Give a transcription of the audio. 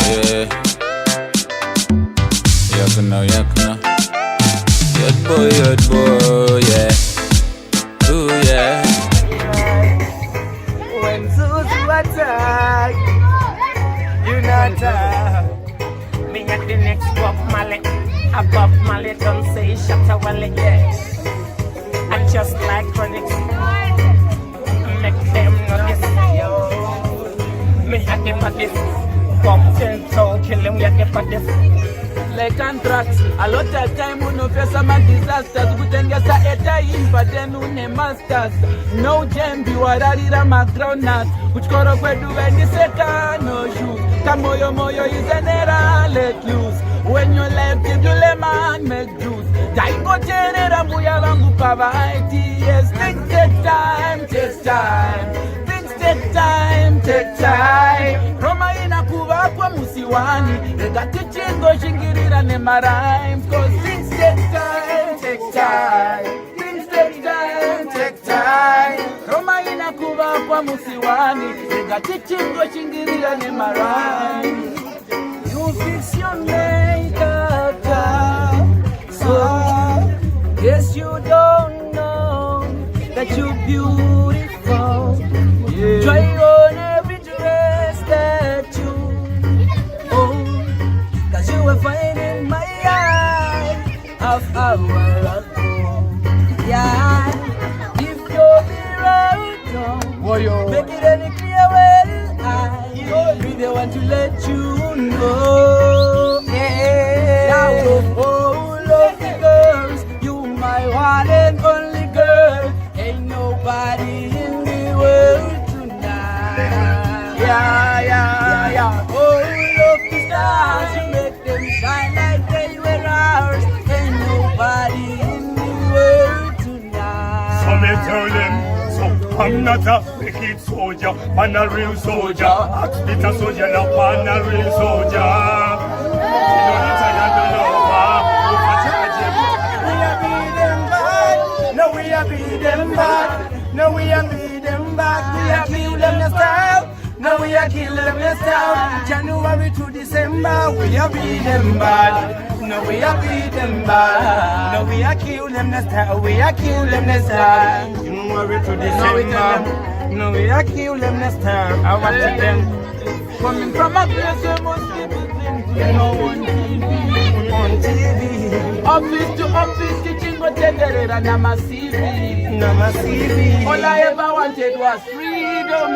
Yeah. Yakına yakına. Yad boy, yeah. Ooh, yeah. When Susie attack, you not me at the next Bob Marley. Above Marley don't say shut a wallet, yeah. I just like chronic. Make them notice, yo. Me at the party. Pop ten toe, kill him at the party. Like anthrax, a lot of time we no face some disasters. We can get a time, but then we ne masters. No jam, you are a McDonald's. Which got up do any second, no shoes. Kamoyo moyo is an era, let loose. When you left, if you let man make juice. Daiko chenera mbuya vangu pavaiti. Yes, things take time, takes time. Things take time, take time. Roma inakuva kwa musiwani. Ega tichingo shingirira ne rhymes. Cause things take time, take time. Things take time, take time. Roma inakuva kwa musiwani. Ega tichingo shingirira ne rhymes. You fix your makeup, so guess you don't know that you're beautiful. Yeah. Try on every dress that you own, cause you will find in my eye of our home. Yeah, if you're the make it any clear well, I be the one to let you know. Yeah, oh, lovely girls, you my one and only girl. Ain't nobody in the world tonight. Yeah. Oh, lovely stars, you make them shine like they were ours. Ain't nobody in the world tonight. So me tell them, so I'm not a wicked soldier, I'm a real soldier. It's a soldier, not I'm a real soldier. No, we are beat them bad. No, we are beat them bad. We are kill them the style. No, we are kill them the style. January to December, we are beat them bad. No, we are beat them bad. No, we are kill them the style. We are kill them the style. January to December. No, we are kill them the style. I want them coming from a place where most people think we know on TV. on TV. Office to office, teaching what they did and I'm a CV. All All I ever wanted was freedom.